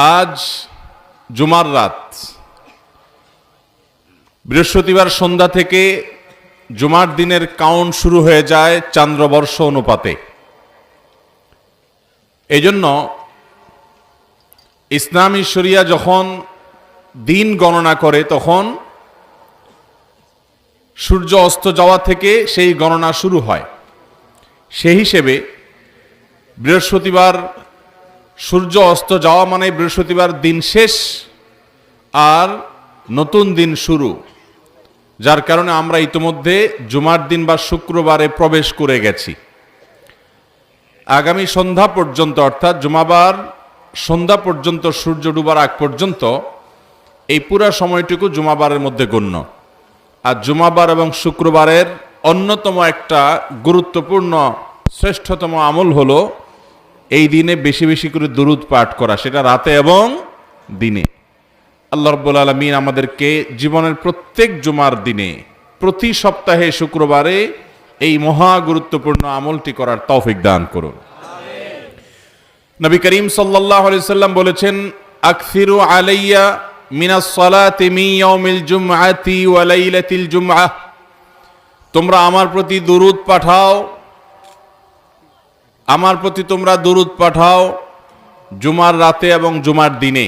আজ জুমার রাত, বৃহস্পতিবার সন্ধ্যা থেকে জুমার দিনের কাউন্ট শুরু হয়ে যায় চান্দ্রবর্ষ অনুপাতে। এই জন্য ইসলামী শরিয়া যখন দিন গণনা করে তখন সূর্য অস্ত যাওয়া থেকে সেই গণনা শুরু হয়। সেই হিসেবে বৃহস্পতিবার সূর্য অস্ত যাওয়া মানে বৃহস্পতিবার দিন শেষ আর নতুন দিন শুরু, যার কারণে আমরা ইতিমধ্যে জুমার দিন বা শুক্রবারে প্রবেশ করে গেছি। আগামী সন্ধ্যা পর্যন্ত অর্থাৎ জুমাবার সন্ধ্যা পর্যন্ত সূর্য ডুবার আগ পর্যন্ত এই পুরা সময়টুকু জুমাবারের মধ্যে গণ্য। আর জুমাবার এবং শুক্রবারের অন্যতম একটা গুরুত্বপূর্ণ শ্রেষ্ঠতম আমল হলো এই দিনে বেশি বেশি করে দুরূদ পাঠ করা, সেটা রাতে এবং দিনে। আল্লাহ রাব্বুল আলামিন আমাদেরকে জীবনের প্রত্যেক জুমার দিনে, প্রতি সপ্তাহে শুক্রবারে এই মহা গুরুত্বপূর্ণ আমলটি করার তৌফিক দান করুন। নবী করিম সাল্লাল্লাহু আলাইহি সাল্লাম বলেছেন, আকসিরু আলাইয়া মিনাস সালাতি মিন ইয়াউমিল জুমআতি ওয়া লাইলাতিল জুমআহ, তোমরা আমার প্রতি দুরূদ পাঠাও, আমার প্রতি তোমরা দুরূদ পাঠাও জুমার রাতে এবং জুমার দিনে।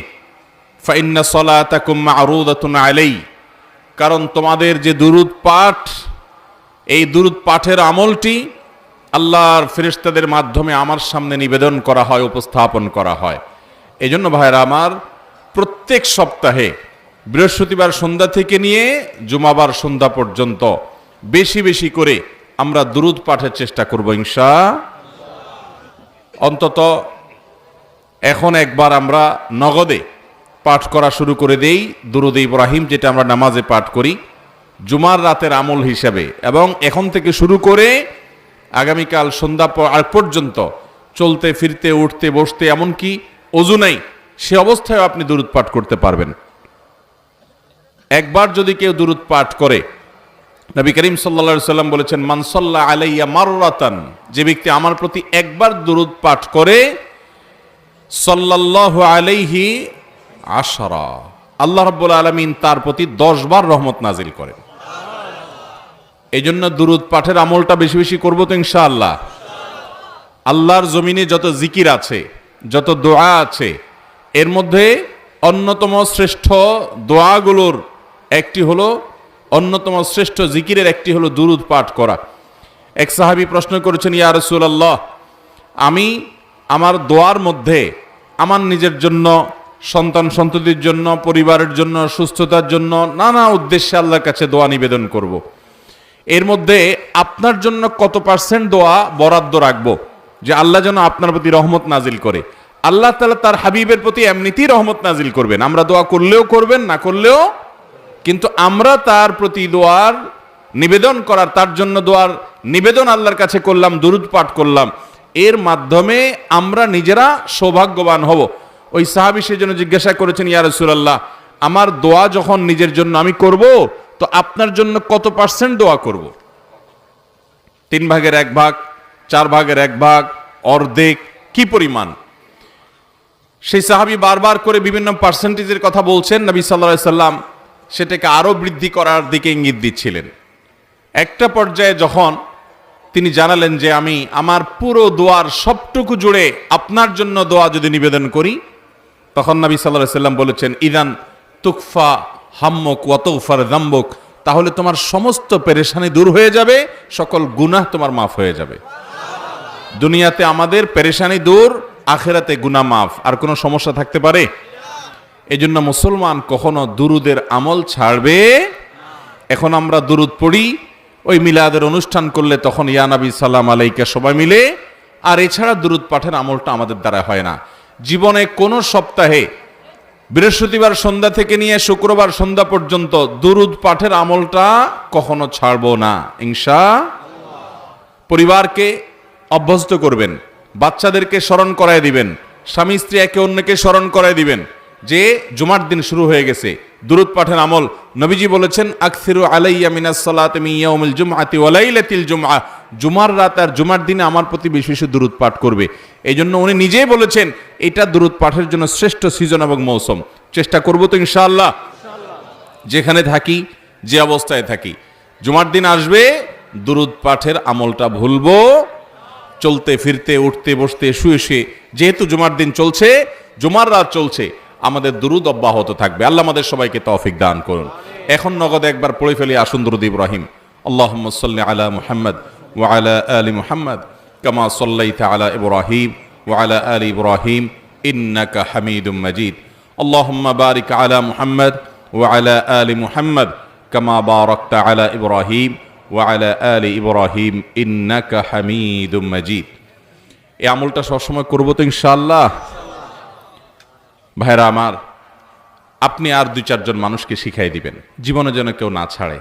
ফাইন্না সালাতাকুম মা'রুদাতুন আলাই, কারণ তোমাদের যে দুরূদ পাঠ, এই দুরূদ পাঠের আমলটি আল্লাহর ফেরেশতাদের মাধ্যমে আমার সামনে নিবেদন করা হয়, উপস্থাপন করা হয়। এই জন্য ভাইরা আমার, প্রত্যেক সপ্তাহে বৃহস্পতিবার সন্ধ্যা থেকে নিয়ে জুমাবার সন্ধ্যা পর্যন্ত বেশি বেশি করে আমরা দুরূদ পাঠের চেষ্টা করব ইনশাআল্লাহ। অন্তত এখন একবার আমরা নগদে পাঠ করা শুরু করে দেই দুরূদ ইব্রাহিম, যেটা আমরা নামাজে পাঠ করি জুমার রাতের আমল হিসাবে, এবং এখন থেকে শুরু করে আগামীকাল সন্ধ্যা পর্যন্ত চলতে ফিরতে উঠতে বসতে এমনকি ওযু নাই সে অবস্থায় আপনি দুরূদ পাঠ করতে পারবেন। একবার যদি কেউ দুরূদ পাঠ করে, নবী করিম সাল্লাল্লাহু আলাইহি সাল্লাম বলেছেন, মান সাল্লা আলাইয়া মাররাতান, যে ব্যক্তি আমার প্রতি একবার দুরূদ পাঠ করে, সাল্লাল্লাহু আলাইহি আশরা, আল্লাহ রাব্বুল আলামিন তার প্রতি 10 বার রহমত নাজিল করেন। এই জন্য দুরূদ পাঠের আমলটা বেশি বেশি করব তো ইনশাআল্লাহ। আল্লাহর জমিনে যত জিকির আছে, যত দোয়া আছে, এর মধ্যে অন্যতম শ্রেষ্ঠ দোয়াগুলোর একটি হলো, অন্যতম শ্রেষ্ঠ জিকিরের একটি হলো দুরূদ পাঠ করা। এক সাহাবী প্রশ্ন করেছেন, ইয়া রাসূলুল্লাহ, আমি আমার দোয়ার মধ্যে আমার নিজের জন্য, সন্তান সন্ততির জন্য, পরিবারের জন্য, সুস্থতার জন্য নানা উদ্দেশ্যে আল্লাহর কাছে দোয়া নিবেদন করব, এর মধ্যে আপনার জন্য কত পার্সেন্ট দোয়া বরাদ্দ রাখবো যে আল্লাহ যেন আপনার প্রতি রহমত নাজিল করে? আল্লাহ তাআলা তার হাবিবের প্রতি এমনিতেই রহমত নাজিল করবেন, আমরা দোয়া করলেও করবেন, না করলেও, কিন্তু আমরা তার প্রতি দোয়ার নিবেদন করার, তার জন্য দোয়ার নিবেদন আল্লাহর কাছে করলাম, দুরূদ পাঠ করলাম, এর মাধ্যমে আমরা নিজেরা সৌভাগ্যবান হব। ওই সাহাবী সেজন্য জিজ্ঞাসা করেছেন, ইয়া রাসূলুল্লাহ, আমার দোয়া যখন নিজের জন্য আমি করব, তো আপনার জন্য কত পার্সেন্ট দোয়া করব? 3 ভাগের 1 ভাগ, 4 ভাগের 1 ভাগ, অর্ধেক, কি পরিমাণ? সেই সাহাবী বারবার করে বিভিন্ন পার্সেন্টেজের কথা বলছেন। নবী সাল্লাল্লাহু আলাইহি সাল্লাম সেটাকে আরো বৃদ্ধি করার দিকে ইঙ্গিত দিচ্ছিলেন। একটা পর্যায়ে যখন তিনি জানালেন যে আমি আমার পুরো দোয়ার সবটুকু জুড়ে আপনার জন্য দোয়া যদি নিবেদন করি, তখন নবী সাল্লাল্লাহু আলাইহি সাল্লাম বলেছেন, ইদান তুকফা হাম্মুক ওয়া তুগফার যামবুক, তাহলে তোমার সমস্ত পেরেশানি দূর হয়ে যাবে, সকল গুনাহ তোমার মাফ হয়ে যাবে। দুনিয়াতে আমাদের পেরেশানি দূর, আখিরাতে গুনাহ মাফ, আর কোনো সমস্যা থাকতে পারে? এজন্য মুসলমান কখনো দুরুদের আমল ছাড়বে। এখন আমরা দুরুদ পড়ি, ওই মিলাদের অনুষ্ঠান করলে তখন ইয়া নবী সালাম আলাইকা সবাই মিলে, আর এছাড়া দুরুদ পাঠের আমলটা আমাদের দ্বারা হয় না। জীবনে কোনো সপ্তাহে বৃহস্পতিবার সন্ধ্যা থেকে নিয়ে শুক্রবার সন্ধ্যা পর্যন্ত দুরুদ পাঠের আমলটা কখনো ছাড়বো না ইনশাআল্লাহ। পরিবারকে অভ্যস্ত করবেন, বাচ্চাদেরকে স্মরণ করায় দিবেন, স্বামী স্ত্রী একে অন্যকে স্মরণ করায় দিবেন যে জুমার দিন শুরু হয়ে গেছে, দুরূদ পাঠের আমল। নবীজি বলেছেন, আকসিরু আলাইয়া মিনাস সালাতি মিন ইয়াউমিল জুমআতি ওয়া লাইলাতিল জুমআহ জুমার রাত আর জুমার দিনে আমার প্রতি বেশি বেশি দুরূদ পাঠ করবে। এই জন্য উনি নিজেই বলেছেন এটা দুরূদ পাঠের জন্য শ্রেষ্ঠ সিজন এবং মৌসুম। চেষ্টা করবো তো ইনশাআল্লাহ, যেখানে থাকি যে অবস্থায় থাকি জুমার দিন আসবে দুরূদ পাঠের আমলটা ভুলবো, চলতে ফিরতে উঠতে বসতে শুয়ে শুয়ে, যেহেতু জুমার দিন চলছে, জুমার রাত চলছে, আমাদের দুরূদ অব্যাহত থাকবে। আল্লাহ আমাদের সবাইকে তৌফিক দান করুন। এখন নগদ একবার পড়ে ফেলি আসুন দুরূদ ইব্রাহিম। আল্লাহুম্মা সাল্লি আলা মুহাম্মদ ওয়া আলা আলি মুহাম্মদ কামা সাল্লাইতা আলা ইব্রাহিম ওয়া আলা আলি ইব্রাহিম ইন্নাকা হামিদুম মাজিদ। আল্লাহুম্মা বারিক আলা মুহাম্মদ ওয়া আলা আলি মুহাম্মদ কামা বারাকতা আলা ইব্রাহিম ওয়া আলা আলি ইব্রাহিম ইন্নাকা হামিদুম মাজিদ। এই আমলটা সবসময় করবো তো ইনশাআল্লাহ। ভাইরা আমার, আপনি আর 2-4 জন মানুষকে শিখাই দিবেন, জীবনে যেন কেউ না ছাড়ে।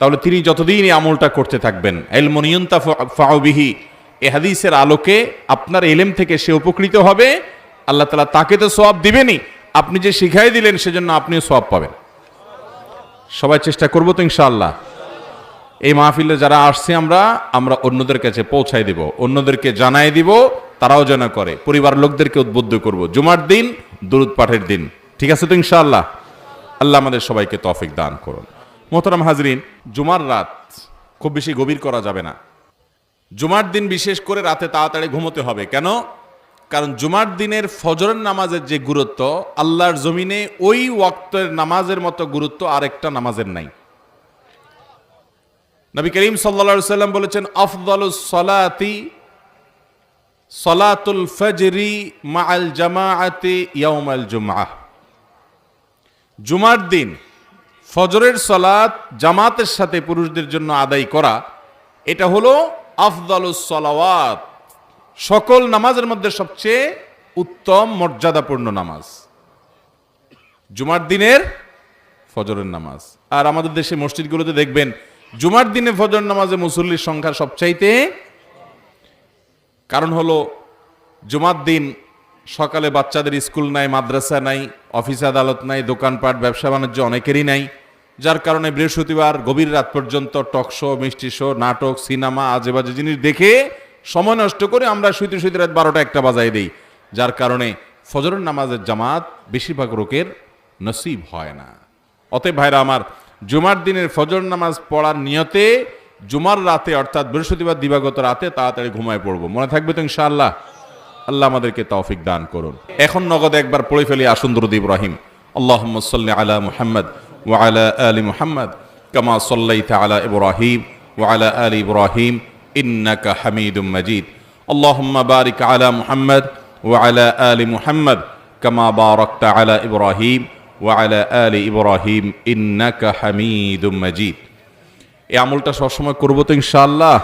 তাহলে তিনি যতদিন এই আমলটা করতে থাকবেন, ইলমুন ইউনতাফাউ বিহি, এই হাদিসের আলোকে আপনার ইলম থেকে সে উপকৃত হবে, আল্লাহ তাআলা তাকে তো সওয়াব দিবেনই, আপনি যে শিখাই দিলেন সেজন্য আপনিও সওয়াব পাবেন। সবাই চেষ্টা করব তো ইনশাআল্লাহ। এই মাহফিলে যারা আসছে আমরা অন্যদের কাছে পৌঁছাই দিব, অন্যদেরকে জানাই দিব, তারাও যেন করে, পরিবার লোকদেরকে উদ্বুদ্ধ করব। জুমার দিন দুরূদ পাঠের দিন, ঠিক আছে তো ইনশাআল্লাহ। আল্লাহ আমাদের সবাইকে তৌফিক দান করুন। মোহতারাম হাজরিন, জুমার রাত খুব বেশি গভীর করা যাবে না। জুমার দিন বিশেষ করে রাতে তাড়াতাড়ি ঘুমোতে হবে। কেন? কারণ জুমার দিনের ফজরের নামাজের যে গুরুত্ব, আল্লাহর জমিনে ওই ওয়াক্তের নামাজের মতো গুরুত্ব আরেকটা নামাজের নাই। নবী করিম সাল্লাল্লাহু আলাইহি ওয়াসাল্লাম বলেছেন, আফদালুস সালাতি সালাতুল ফজরি মাআল জামাআতি ইয়াউমাল জুমআহ। জুমার দিন ফজরের সালাত জামাতের সাথে পুরুষদের জন্য আদায় করা, এটা হলো আফদালুস সালাওয়াত, সকল নামাজের মধ্যে সবচেয়ে উত্তম মর্যাদাপূর্ণ নামাজ জুমার দিনের ফজরের নামাজ। আর আমাদের দেশে মসজিদগুলোতে দেখবেন জুমার দিনে ফজর নামাজে মুসল্লির সংখ্যা সবচাইতে, কারণ হলো জুমার দিন সকালে বাচ্চাদের স্কুল নাই, মাদ্রাসা নাই, অফিস আদালত নাই, দোকানপাট ব্যবসা বাণিজ্য অনেকেরই নাই, যার কারণে বৃহস্পতিবার গভীর রাত পর্যন্ত টক শো, মিষ্টি শো, নাটক, সিনেমা, আজে বাজে জিনিস দেখে সময় নষ্ট করে আমরা শুইতে শুইতে রাত 12টা-1টা বাজাই দেই, যার কারণে ফজরের নামাজের জামাত বেশিরভাগ লোকের নসিব হয় না। অতএব ভাইরা আমার, জুমার দিনের ফজর নামাজ পড়ার নিয়তে জুমার রাতে অর্থাৎ বৃহস্পতিবার দিবাগত রাতে তাড়াতাড়ি ঘুমায় পড়বো। মনে থাকবে তো ইনশাআল্লাহ। আল্লাহ আমাদেরকে তৌফিক দান করুন। এখন নগদ একবার পড়ে ফেলি আসুন দুরূদ ইব্রাহিম। আল্লাহুম্মা সাল্লি আলা মুহাম্মদ ওয়া আলা আলি মুহাম্মদ কামা সাল্লাইতা আলা ইব্রাহিম ওয়া আলা আলি ইব্রাহিম ইন্নাকা হামিদুম মাজিদ। আল্লাহুম্মা বারিক আলা মুহাম্মদ ওয়া আলা আলি মুহাম্মদ কামা বারাকতা আলা ইব্রাহিম ওয়া আলা আলি ইব্রাহিম ইন্নাকা হামিদুম মাজিদ। এই আমলটা সবসময় করবো তো ইনশাআল্লাহ।